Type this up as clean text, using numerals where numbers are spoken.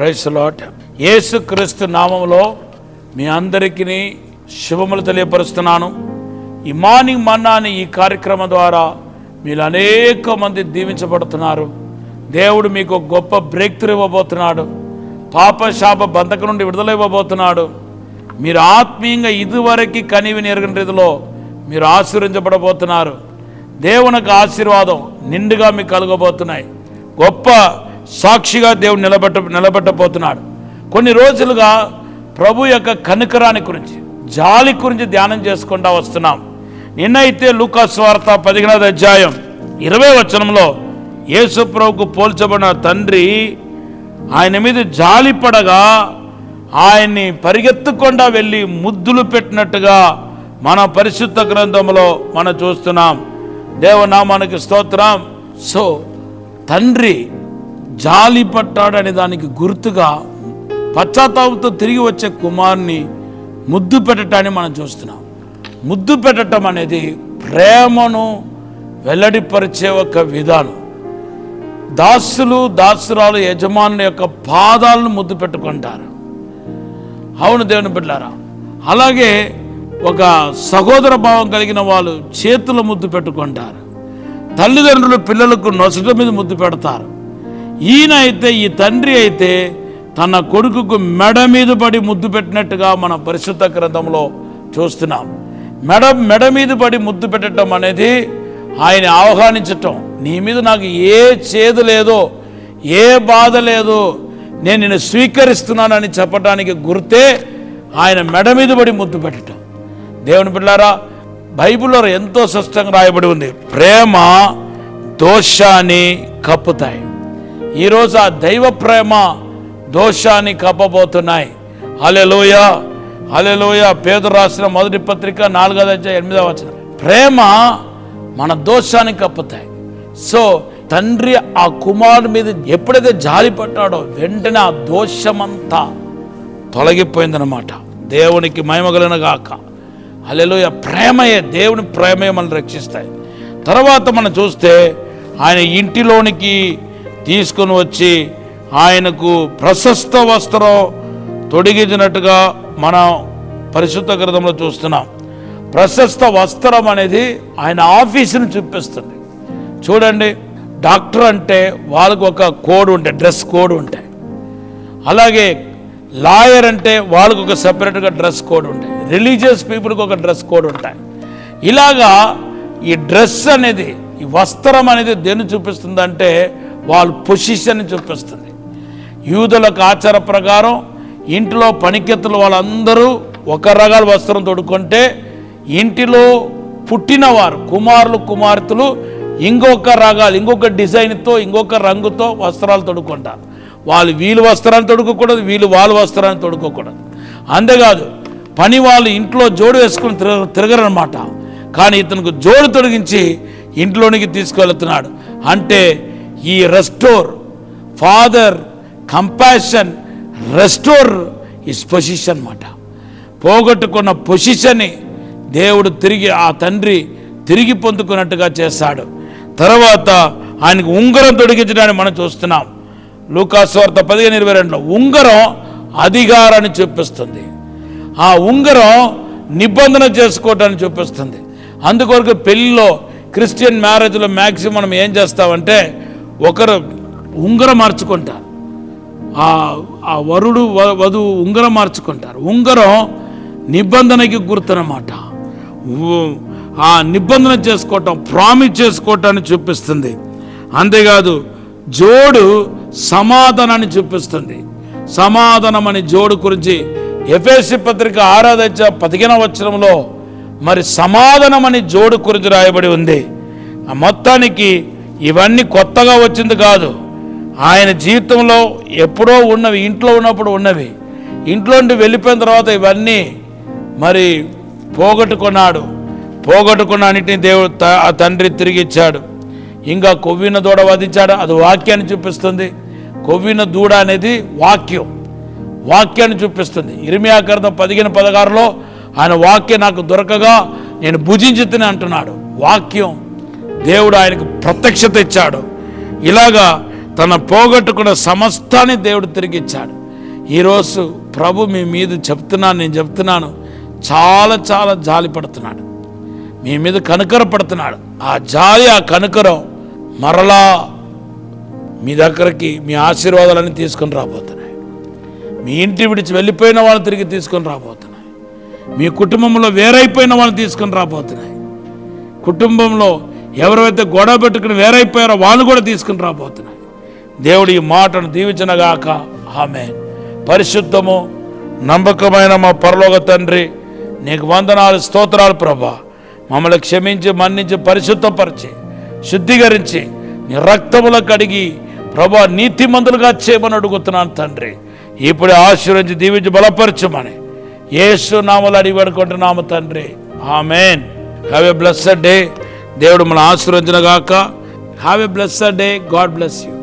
Praise the lord. యేసుక్రీస్తు నామములో మీ అందరికీ శుభములు తెలియపరుస్తున్నాను. ఈ మార్నింగ్ మన్నా అనే ఈ కార్యక్రమం ద్వారా మీరు అనేక మంది దీవించబడుతున్నారు. దేవుడు మీకు గొప్ప బ్రేక్ త్రూ ఇవ్వబోతున్నాడు. పాప శాప బంధకం నుండి విడుదల ఇవ్వబోతున్నాడు. మీరు ఆత్మీయంగా ఇదివరకు కనివిని ఎరగని రీతిలో మీరు ఆశీర్వదించబడబోతున్నారు. దేవునికి ఆశీర్వాదం నిండుగా మీకు కలగబోతున్నాయి. గొప్ప సాక్షిగా దేవుడు నిలబెట్టబోతున్నాడు. కొన్ని రోజులుగా ప్రభు యొక్క కనికరాన్ని గురించి, జాలి గురించి ధ్యానం చేసుకుంటూ వస్తున్నాం. నిన్నైతే లూకా సువార్త 15వ అధ్యాయం 20వ వచనంలో యేసు ప్రభువుకు పోల్చబడిన తండ్రి ఆయన మీద జాలి పడగా ఆయన్ని పరిగెత్తకుండా వెళ్ళి ముద్దులు పెట్టినట్టుగా మన పరిశుద్ధ గ్రంథంలో మనం చూస్తున్నాం. దేవనామానికి స్తోత్రం. సో తండ్రి జాలి పట్టాడనే దానికి గుర్తుగా పశ్చాత్తాపంతో తిరిగి వచ్చే కుమారుని ముద్దు పెట్టడాన్ని మనం చూస్తున్నాం. ముద్దు పెట్టడం అనేది ప్రేమను వెల్లడిపరిచే ఒక విధానం. దాసులు దాసురాలు యజమానుల యొక్క పాదాలను ముద్దు పెట్టుకుంటారు. అవును దేవుని బిడ్డలారా. అలాగే ఒక సహోదర భావం కలిగిన వాళ్ళు చేతుల ముద్దు పెట్టుకుంటారు. తల్లిదండ్రులు పిల్లలకు నొసట మీద ముద్దు పెడతారు. ఈయన అయితే, ఈ తండ్రి అయితే తన కొడుకుకు మెడ మీద పడి ముద్దు పెట్టినట్టుగా మన పరిశుద్ధ గ్రంథంలో చూస్తున్నాం. మెడ మీద పడి ముద్దు పెట్టడం అనేది ఆయన ఆహ్వానించటం. నీ మీద నాకు ఏ చేదు లేదో, ఏ బాధ లేదో, నేను నిన్ను స్వీకరిస్తున్నానని చెప్పడానికి గుర్తే ఆయన మెడ మీద పడి ముద్దు పెట్టడం. దేవుని బిడ్డలారా, బైబిల్లో ఎంతో స్పష్టంగా రాయబడి ఉంది, ప్రేమ దోషాన్ని కప్పుతాయి. ఈరోజు ఆ దైవ ప్రేమ దోషాన్ని కప్పబోతున్నాయి. హల్లెలూయా, హల్లెలూయా. పేతురు రాసిన మొదటి పత్రిక 4వ అధ్యాయం 8వ వచనం. ప్రేమ మన దోషాన్ని కప్పుతాయి. సో తండ్రి ఆ కుమారుడి మీద ఎప్పుడైతే జాలి పట్టాడో వెంటనే ఆ దోషమంతా తొలగిపోయిందనమాట. దేవునికి మహిమ కలుగును గాక. హల్లెలూయా. ప్రేమయే, దేవుని ప్రేమయే మనల్ని రక్షిస్తాయి. తర్వాత మనం చూస్తే ఆయన ఇంటిలోనికి తీసుకుని వచ్చి ఆయనకు ప్రశస్త వస్త్రం తొడిగించినట్టుగా మనం పరిశుద్ధ గ్రంథంలో చూస్తున్నాం. ప్రశస్త వస్త్రం అనేది ఆయన ఆఫీసుని చూపిస్తుంది. చూడండి, డాక్టర్ అంటే వాళ్ళకు ఒక కోడ్ ఉంటాయి, డ్రెస్ కోడ్ ఉంటాయి. అలాగే లాయర్ అంటే వాళ్ళకు ఒక సెపరేట్గా డ్రెస్ కోడ్ ఉంటాయి. రిలీజియస్ పీపుల్కి ఒక డ్రెస్ కోడ్ ఉంటాయి. ఇలాగా ఈ డ్రెస్ అనేది, ఈ వస్త్రం అనేది దేన్ని చూపిస్తుందంటే వాళ్ళ పొజిషన్ని చూపిస్తుంది. యూదులకు ఆచార ప్రకారం ఇంటిలో పనికెత్తులు వాళ్ళందరూ ఒక రకాల వస్త్రం తొడుక్కుంటే, ఇంటిలో పుట్టినవారు కుమారులు కుమార్తెలు ఇంకొక రకాలు, ఇంకొక డిజైన్తో, ఇంకొక రంగుతో వస్త్రాలు తొడుక్కుంటారు. వాళ్ళు వీళ్ళు వస్త్రాన్ని తొడుకోకూడదు, వీళ్ళు వాళ్ళ వస్త్రాన్ని తొడుకోకూడదు. అంతేకాదు, పని వాళ్ళు ఇంట్లో జోడు వేసుకుని తిరగరనమాట. కానీ ఇతనికి జోడు తొడిగించి ఇంట్లోనికి తీసుకెళ్తున్నాడు. అంటే ఈ restore, father compassion restore is position అన్నమాట. పోగొట్టుకున్న పొజిషన్ని దేవుడు తిరిగి, ఆ తండ్రి తిరిగి పొందుకున్నట్టుగా చేశాడు. తర్వాత ఆయనకు ఉంగరం తొడిగించడాన్ని మనం చూస్తున్నాం. లూకా సువార్త 15:22లో ఉంగరం అధికారాన్ని చూపిస్తుంది. ఆ ఉంగరం నిబంధన చేసుకోవటాన్ని చూపిస్తుంది. అందుకొరకు పెళ్ళిలో, క్రిస్టియన్ మ్యారేజ్లో మ్యాక్సిమం మనం ఏం చేస్తామంటే ఒకరు ఉంగరం మార్చుకుంటారు. ఆ వరుడు వధువు ఉంగరం మార్చుకుంటారు. ఉంగరం నిబంధనకి గుర్తున్నమాట. ఆ నిబంధన చేసుకోవటం, ప్రామిస్ చేసుకోవటాన్ని చూపిస్తుంది. అంతేకాదు జోడు సమాధానాన్ని చూపిస్తుంది. సమాధానం అనే జోడు గురించి ఎఫెసీ పత్రిక 6వ అధ్యాయం 15వ వచనంలో మరి సమాధానం అనే జోడు గురించి రాయబడి ఉంది. ఆ మొత్తానికి ఇవన్నీ కొత్తగా వచ్చింది కాదు. ఆయన జీవితంలో ఎప్పుడో ఉన్నవి, ఇంట్లో ఉన్నప్పుడు ఉన్నవి. ఇంట్లో నుండి వెళ్ళిపోయిన తర్వాత ఇవన్నీ మరి పోగొట్టుకున్నాడు. పోగొట్టుకున్న అన్నిటిని దేవుడు, ఆ తండ్రి తిరిగి ఇచ్చాడు. ఇంకా కొవ్విన దూడ వధించాడు, అది వాక్యాన్ని చూపిస్తుంది. కొవ్విన దూడ అనేది వాక్యాన్ని చూపిస్తుంది. ఇర్మియా గ్రంథం 15:16లో ఆయన వాక్యం నాకు దొరకగా నేను భుజించితిని అంటున్నాడు. వాక్యం దేవుడు ఆయనకు ప్రత్యక్షత ఇచ్చాడు. ఇలాగా తన పోగొట్టుకున్న సమస్తాన్ని దేవుడు తిరిగిచ్చాడు. ఈరోజు ప్రభు మీ మీద నేను చెప్తున్నాను, చాలా చాలా జాలి పడుతున్నాడు, మీ మీద కనుకర పడుతున్నాడు. ఆ జాలి, ఆ కనుకరం మరలా మీ దగ్గరికి మీ ఆశీర్వాదాలన్నీ తీసుకొని రాబోతున్నాయి. మీ ఇంటి విడిచి వెళ్ళిపోయిన వాళ్ళు తిరిగి తీసుకొని రాబోతున్నాయి. మీ కుటుంబంలో వేరైపోయిన వాళ్ళు తీసుకొని రాబోతున్నాయి. కుటుంబంలో ఎవరైతే గొడవ పెట్టుకుని వేరైపోయారో వాళ్ళు కూడా తీసుకుని రాబోతున్నాయి. దేవుడు ఈ మాటను దీవించనగాక. ఆమేన్. పరిశుద్ధము నమ్మకమైన మా పరలోక తండ్రి, నీకు వందనాలు, స్తోత్రాలు ప్రభా. మమ్మల్ని క్షమించి, మన్నించి, పరిశుద్ధపరిచి, శుద్ధీకరించి, నీ రక్తముల కడిగి ప్రభా నీతిమంతులుగా చేయమని అడుగుతున్నాను తండ్రి. ఇప్పుడు ఆశీర్వదించి, దీవించి, బలపరచమని యేసు నామములో అడిగి వేడుకుంటున్నాము తండ్రి. ఆమేన్. Have a blessed day. దేవుడు మన ఆశీర్వదించును గాక. Have a blessed day. God bless you.